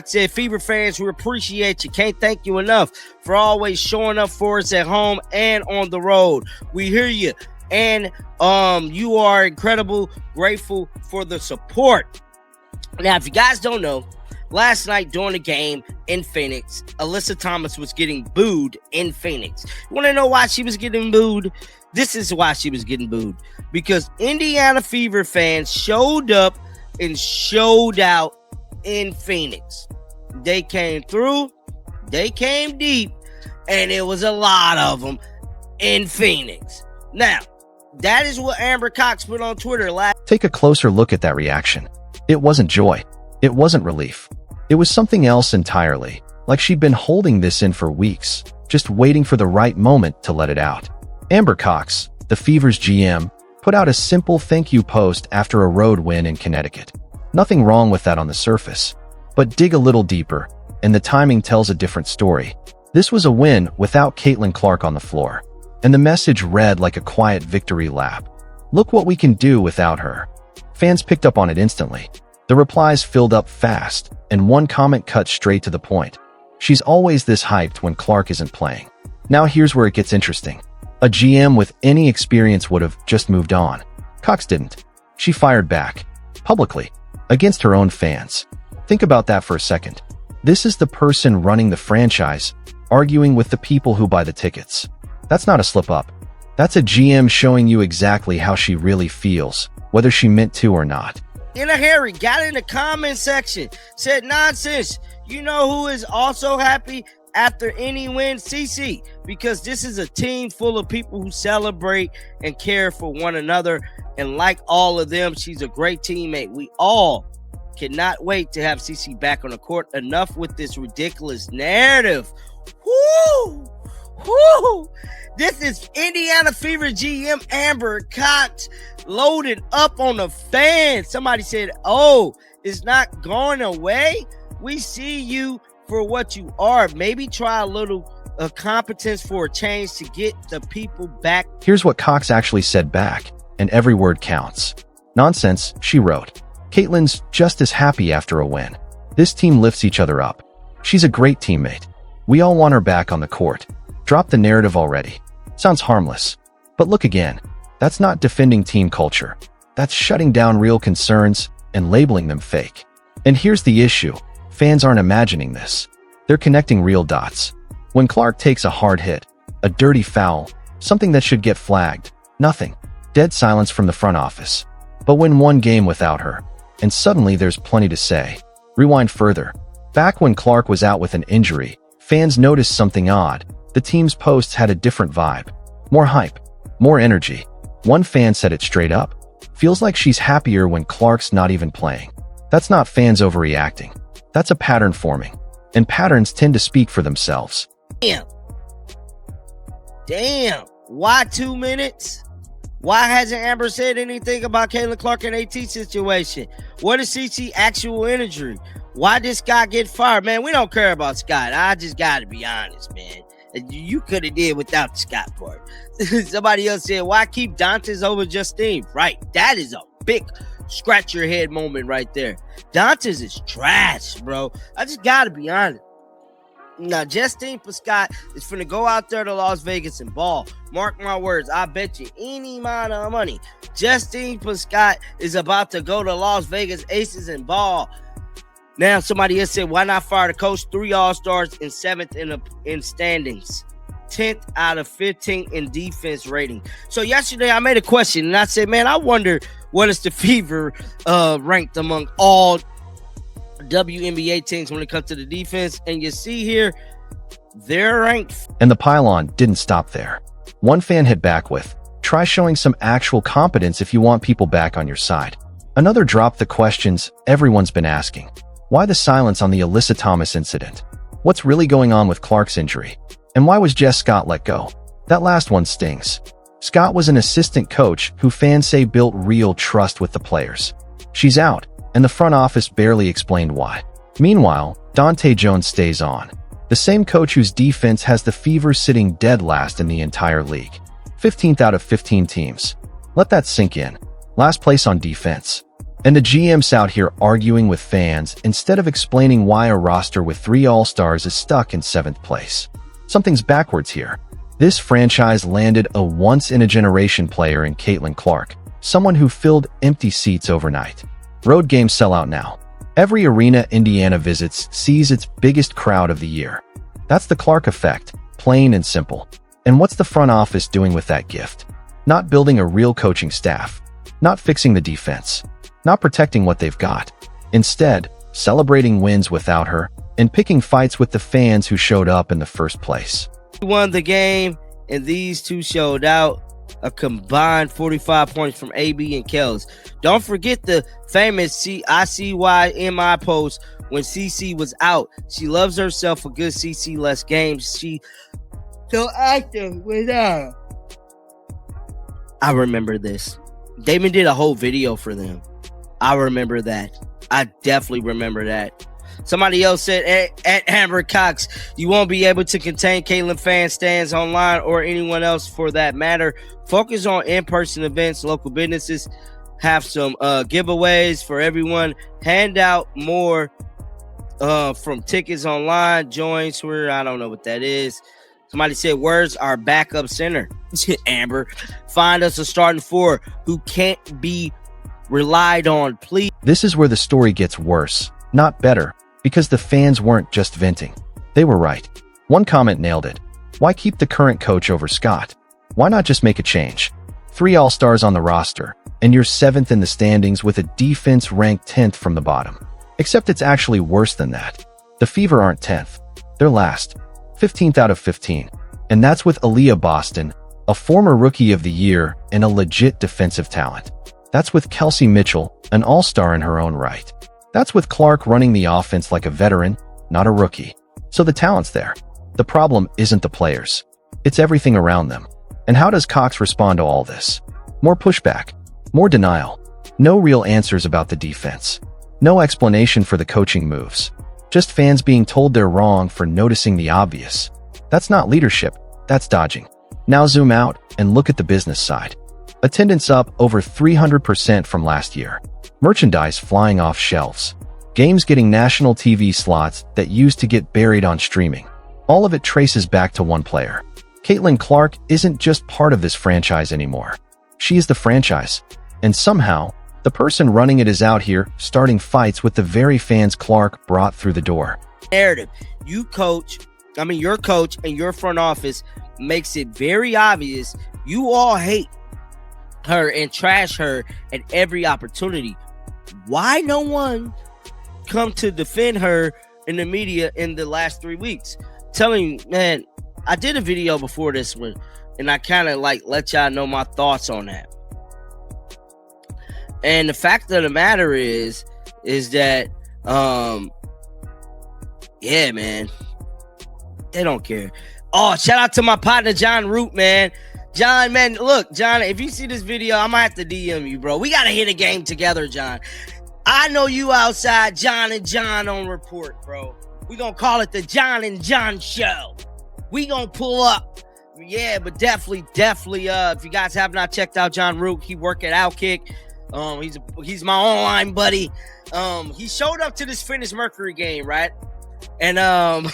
Cox said, Fever fans, we appreciate you. Can't thank you enough for always showing up for us at home and on the road. We hear you. And you are incredible. Grateful for the support. Now, if you guys don't know, last night during the game in Phoenix, Alyssa Thomas was getting booed in Phoenix. You want to know why she was getting booed? This is why she was getting booed. Because Indiana Fever fans showed up and showed out in Phoenix. They came through, they came deep, and it was a lot of them in Phoenix. Now, that is what Amber Cox put on Twitter last. Take a closer look at that reaction. It wasn't joy. It wasn't relief. It was something else entirely, like she'd been holding this in for weeks, just waiting for the right moment to let it out. Amber Cox, the Fever's GM, put out a simple thank you post after a road win in Connecticut. Nothing wrong with that on the surface. But dig a little deeper, and the timing tells a different story. This was a win without Caitlin Clark on the floor, and the message read like a quiet victory lap. Look what we can do without her. Fans picked up on it instantly. The replies filled up fast, and one comment cut straight to the point. She's always this hyped when Clark isn't playing. Now here's where it gets interesting. A GM with any experience would have just moved on. Cox didn't. She fired back. Publicly. Against her own fans. Think about that for a second. This is the person running the franchise, arguing with the people who buy the tickets. That's not a slip-up. That's a GM showing you exactly how she really feels, whether she meant to or not. In a hurry, got in the comment section, said nonsense. You know who is also happy after any win? CC, because this is a team full of people who celebrate and care for one another. And like all of them, she's a great teammate. We all cannot wait to have CC back on the court. Enough with this ridiculous narrative. Woo! Woo! This is Indiana Fever GM Amber Cox loaded up on the fans. Somebody said, oh, it's not going away. We see you for what you are. Maybe try a little competence for a change to get the people back. Here's what Cox actually said back, and every word counts. Nonsense, she wrote. Caitlin's just as happy after a win. This team lifts each other up. She's a great teammate. We all want her back on the court. Drop the narrative already. Sounds harmless. But look again. That's not defending team culture. That's shutting down real concerns and labeling them fake. And here's the issue. Fans aren't imagining this. They're connecting real dots. When Clark takes a hard hit, a dirty foul, something that should get flagged, nothing. Dead silence from the front office. But win one game without her, and suddenly there's plenty to say. Rewind further. Back when Clark was out with an injury, fans noticed something odd. The team's posts had a different vibe. More hype. More energy. One fan said it straight up. Feels like she's happier when Clark's not even playing. That's not fans overreacting. That's a pattern forming. And patterns tend to speak for themselves. Damn. Why 2 minutes? Why hasn't Amber said anything about Caitlin Clark and AT situation? What is CC actual injury? Why did Scott get fired? Man, we don't care about Scott. I just got to be honest, man. You could have did without the Scott part. Somebody else said, why keep Dantes over Justine? Right. That is a big scratch your head moment right there. Dantes is trash, bro. I just got to be honest. Now, Justine Pascott is finna go out there to Las Vegas and ball. Mark my words. I bet you any amount of money. Justine Pascott is about to go to Las Vegas Aces and ball. Now, somebody else said, why not fire the coach? 3 All-Stars and 7th in standings. 10th out of 15 in defense rating. So yesterday I made a question and I said, man, I wonder what is the Fever ranked among all WNBA teams when it comes to the defense. And you see here, they're ranked. And the pylon didn't stop there. One fan hit back with, try showing some actual competence if you want people back on your side. Another dropped the questions everyone's been asking. Why the silence on the Alyssa Thomas incident? What's really going on with Clark's injury? And why was Jess Scott let go? That last one stings. Scott was an assistant coach who fans say built real trust with the players. She's out, and the front office barely explained why. Meanwhile, Dante Jones stays on. The same coach whose defense has the Fever sitting dead last in the entire league. 15th out of 15 teams. Let that sink in. Last place on defense. And the GM's out here arguing with fans instead of explaining why a roster with 3 All-Stars is stuck in 7th place. Something's backwards here. This franchise landed a once-in-a-generation player in Caitlin Clark, someone who filled empty seats overnight. Road games sell out now. Every arena Indiana visits sees its biggest crowd of the year. That's the Clark effect, plain and simple. And what's the front office doing with that gift? Not building a real coaching staff. Not fixing the defense. Not protecting what they've got. Instead, celebrating wins without her and picking fights with the fans who showed up in the first place. We won the game, and these two showed out. A combined 45 points from AB and Kels. Don't forget the famous ICYMI post when CC was out. She loves herself a good CC less games. She so active without. I remember this. Damon did a whole video for them. I remember that. I definitely remember that. Somebody else said at Amber Cox, you won't be able to contain Caitlin fan stands online or anyone else for that matter. Focus on in-person events, local businesses, have some giveaways for everyone, hand out more from tickets online, joins where I don't know what that is. Somebody said, where's our backup center? Amber, find us a starting 4 who can't be relied on, please. This is where the story gets worse, not better. Because the fans weren't just venting. They were right. One comment nailed it. Why keep the current coach over Scott? Why not just make a change? 3 All-Stars on the roster, and you're 7th in the standings with a defense ranked 10th from the bottom. Except it's actually worse than that. The Fever aren't 10th. They're last. 15th out of 15. And that's with Aaliyah Boston, a former Rookie of the Year and a legit defensive talent. That's with Kelsey Mitchell, an all-star in her own right. That's with Clark running the offense like a veteran, not a rookie. So the talent's there. The problem isn't the players. It's everything around them. And how does Cox respond to all this? More pushback. More denial. No real answers about the defense. No explanation for the coaching moves. Just fans being told they're wrong for noticing the obvious. That's not leadership. That's dodging. Now zoom out and look at the business side. Attendance up over 300% from last year. Merchandise flying off shelves. Games getting national TV slots that used to get buried on streaming. All of it traces back to one player. Caitlin Clark isn't just part of this franchise anymore. She is the franchise. And somehow, the person running it is out here starting fights with the very fans Clark brought through the door. Narrative. Your coach and your front office makes it very obvious you all hate her and trash her at every opportunity. Why no one come to defend her in the media in the last 3 weeks? Telling you, man, I did a video before this one, and I kind of like let y'all know my thoughts on that. And the fact of the matter is that, yeah, man, they don't care. Oh, shout out to my partner, John Root, man. John, man, look, John, if you see this video, I'm gonna have to DM you, bro. We gotta hit a game together, John. I know you outside, John and John on report, bro. We gonna call it the John and John show. We gonna pull up. Yeah, but definitely, if you guys have not checked out John Root, he work at Outkick. He's my online buddy. He showed up to this Fitness Mercury game, right? And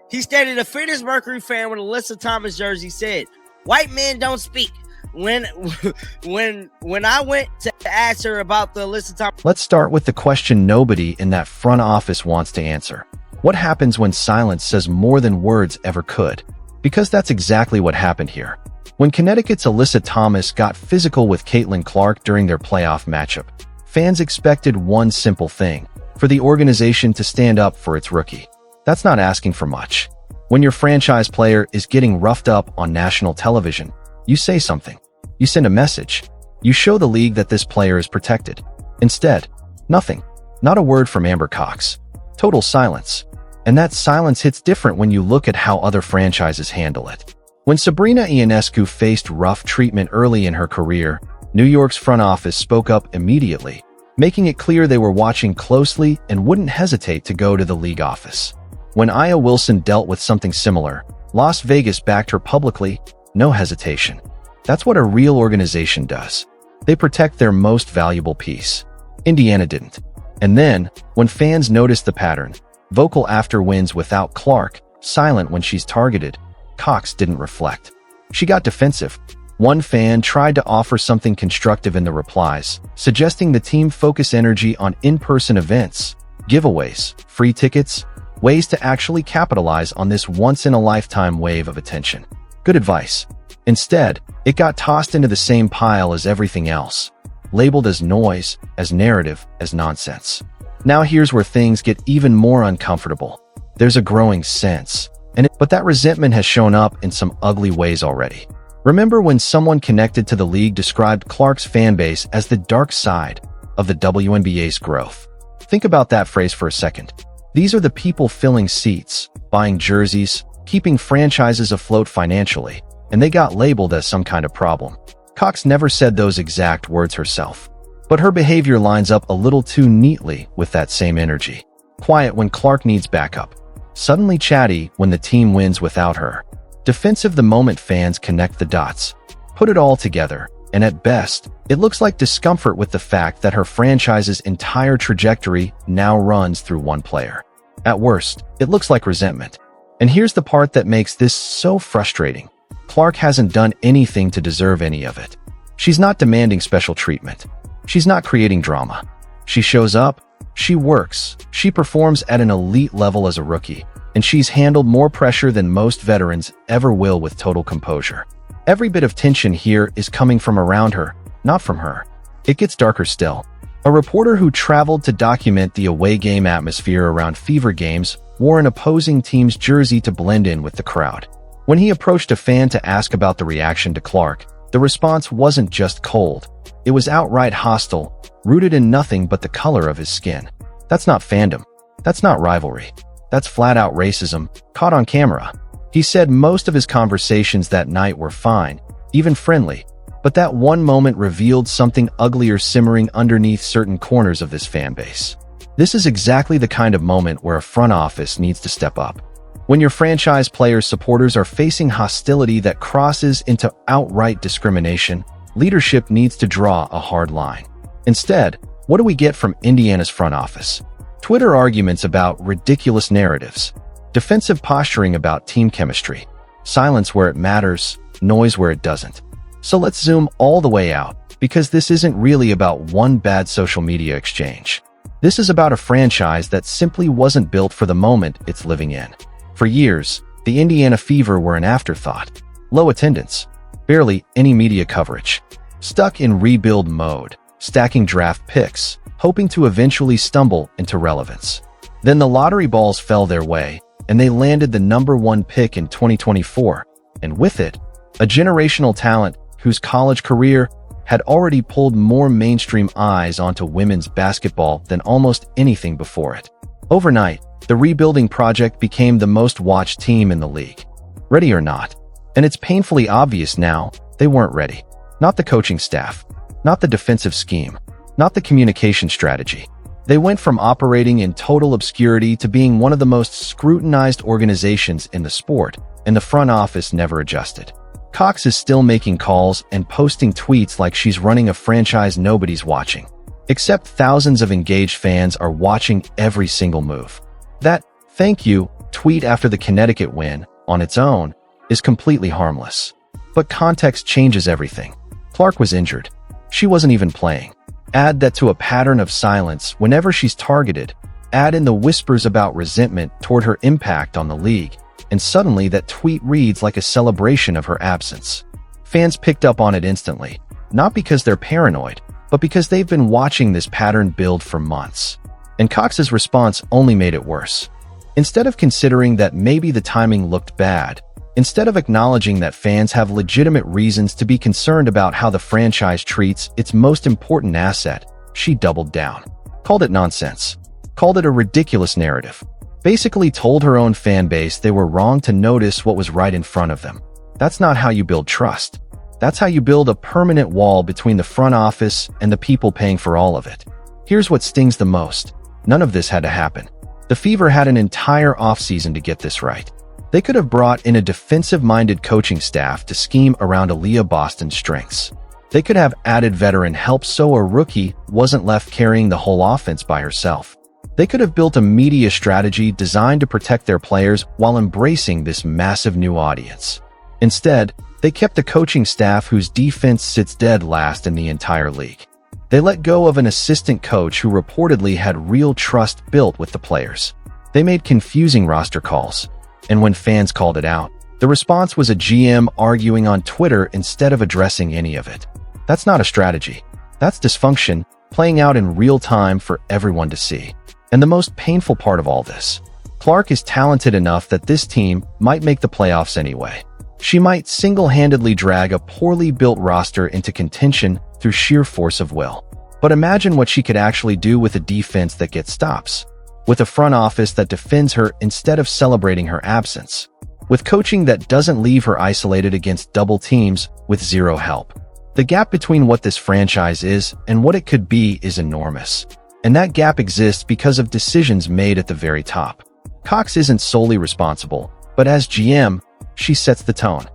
he stated a Fitness Mercury fan with a Alyssa Thomas jersey said, "White men don't speak." When I went to ask her about the Alyssa Thomas, let's start with the question nobody in that front office wants to answer. What happens when silence says more than words ever could? Because that's exactly what happened here. When Connecticut's Alyssa Thomas got physical with Caitlin Clark during their playoff matchup, fans expected one simple thing: for the organization to stand up for its rookie. That's not asking for much. When your franchise player is getting roughed up on national television, you say something. You send a message. You show the league that this player is protected. Instead, nothing. Not a word from Amber Cox. Total silence. And that silence hits different when you look at how other franchises handle it. When Sabrina Ionescu faced rough treatment early in her career, New York's front office spoke up immediately, making it clear they were watching closely and wouldn't hesitate to go to the league office. When Aya Wilson dealt with something similar, Las Vegas backed her publicly, no hesitation. That's what a real organization does. They protect their most valuable piece. Indiana didn't. And then, when fans noticed the pattern, vocal after wins without Clark, silent when she's targeted, Cox didn't reflect. She got defensive. One fan tried to offer something constructive in the replies, suggesting the team focus energy on in-person events, giveaways, free tickets, ways to actually capitalize on this once-in-a-lifetime wave of attention. Good advice. Instead, it got tossed into the same pile as everything else, labeled as noise, as narrative, as nonsense. Now here's where things get even more uncomfortable. There's a growing sense, but that resentment has shown up in some ugly ways already. Remember when someone connected to the league described Clark's fanbase as the dark side of the WNBA's growth? Think about that phrase for a second. These are the people filling seats, buying jerseys, keeping franchises afloat financially, and they got labeled as some kind of problem. Cox never said those exact words herself, but her behavior lines up a little too neatly with that same energy. Quiet when Clark needs backup. Suddenly chatty when the team wins without her. Defensive the moment fans connect the dots. Put it all together, and at best, it looks like discomfort with the fact that her franchise's entire trajectory now runs through one player. At worst, it looks like resentment. And here's the part that makes this so frustrating. Clark hasn't done anything to deserve any of it. She's not demanding special treatment. She's not creating drama. She shows up, she works, she performs at an elite level as a rookie, and she's handled more pressure than most veterans ever will with total composure. Every bit of tension here is coming from around her, not from her. It gets darker still. A reporter who traveled to document the away game atmosphere around Fever games wore an opposing team's jersey to blend in with the crowd. When he approached a fan to ask about the reaction to Clark, the response wasn't just cold. It was outright hostile, rooted in nothing but the color of his skin. That's not fandom. That's not rivalry. That's flat-out racism, caught on camera. He said most of his conversations that night were fine, even friendly, but that one moment revealed something uglier simmering underneath certain corners of this fan base. This is exactly the kind of moment where a front office needs to step up. When your franchise players' supporters are facing hostility that crosses into outright discrimination, leadership needs to draw a hard line. Instead, what do we get from Indiana's front office? Twitter arguments about ridiculous narratives, defensive posturing about team chemistry, silence where it matters, noise where it doesn't. So let's zoom all the way out, because this isn't really about one bad social media exchange. This is about a franchise that simply wasn't built for the moment it's living in. For years, the Indiana Fever were an afterthought. Low attendance, barely any media coverage, stuck in rebuild mode, stacking draft picks, hoping to eventually stumble into relevance. Then the lottery balls fell their way, and they landed the #1 pick in 2024, and with it, a generational talent whose college career had already pulled more mainstream eyes onto women's basketball than almost anything before it. Overnight, the rebuilding project became the most watched team in the league. Ready or not. And it's painfully obvious now, they weren't ready. Not the coaching staff, not the defensive scheme, not the communication strategy. They went from operating in total obscurity to being one of the most scrutinized organizations in the sport, and the front office never adjusted. Cox is still making calls and posting tweets like she's running a franchise nobody's watching. Except thousands of engaged fans are watching every single move. That "thank you" tweet after the Connecticut win, on its own, is completely harmless. But context changes everything. Clark was injured. She wasn't even playing. Add that to a pattern of silence whenever she's targeted. Add in the whispers about resentment toward her impact on the league, and suddenly that tweet reads like a celebration of her absence. Fans picked up on it instantly, not because they're paranoid, but because they've been watching this pattern build for months. And Cox's response only made it worse. Instead of considering that maybe the timing looked bad, instead of acknowledging that fans have legitimate reasons to be concerned about how the franchise treats its most important asset, she doubled down. Called it nonsense. Called it a ridiculous narrative. Basically told her own fan base they were wrong to notice what was right in front of them. That's not how you build trust. That's how you build a permanent wall between the front office and the people paying for all of it. Here's what stings the most. None of this had to happen. The Fever had an entire offseason to get this right. They could have brought in a defensive-minded coaching staff to scheme around Aaliyah Boston's strengths. They could have added veteran help so a rookie wasn't left carrying the whole offense by herself. They could have built a media strategy designed to protect their players while embracing this massive new audience. Instead, they kept a coaching staff whose defense sits dead last in the entire league. They let go of an assistant coach who reportedly had real trust built with the players. They made confusing roster calls, and when fans called it out, the response was a GM arguing on Twitter instead of addressing any of it. That's not a strategy. That's dysfunction playing out in real time for everyone to see. And the most painful part of all this, Clark is talented enough that this team might make the playoffs anyway. She might single-handedly drag a poorly built roster into contention through sheer force of will. But imagine what she could actually do with a defense that gets stops, with a front office that defends her instead of celebrating her absence, with coaching that doesn't leave her isolated against double teams with zero help. The gap between what this franchise is and what it could be is enormous. And that gap exists because of decisions made at the very top. Cox isn't solely responsible, but as GM, she sets the tone.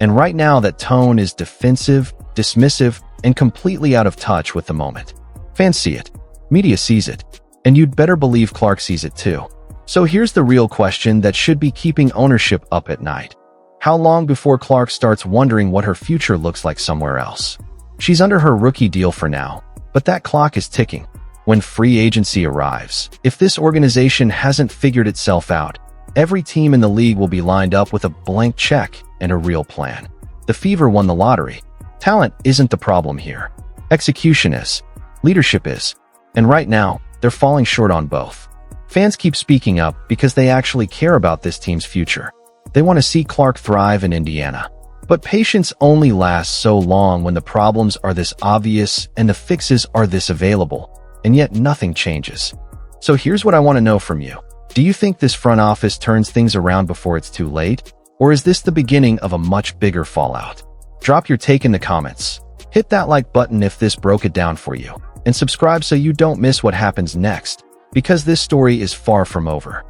And right now that tone is defensive, dismissive, and completely out of touch with the moment. Fans see it. Media sees it. And you'd better believe Clark sees it too. So here's the real question that should be keeping ownership up at night. How long before Clark starts wondering what her future looks like somewhere else? She's under her rookie deal for now, but that clock is ticking. When free agency arrives, if this organization hasn't figured itself out, every team in the league will be lined up with a blank check and a real plan. The Fever won the lottery. Talent isn't the problem here. Execution is. Leadership is. And right now, they're falling short on both. Fans keep speaking up because they actually care about this team's future. They want to see Clark thrive in Indiana. But patience only lasts so long when the problems are this obvious and the fixes are this available, and yet nothing changes. So here's what I want to know from you. Do you think this front office turns things around before it's too late? Or is this the beginning of a much bigger fallout? Drop your take in the comments. Hit that like button if this broke it down for you. And subscribe so you don't miss what happens next, because this story is far from over.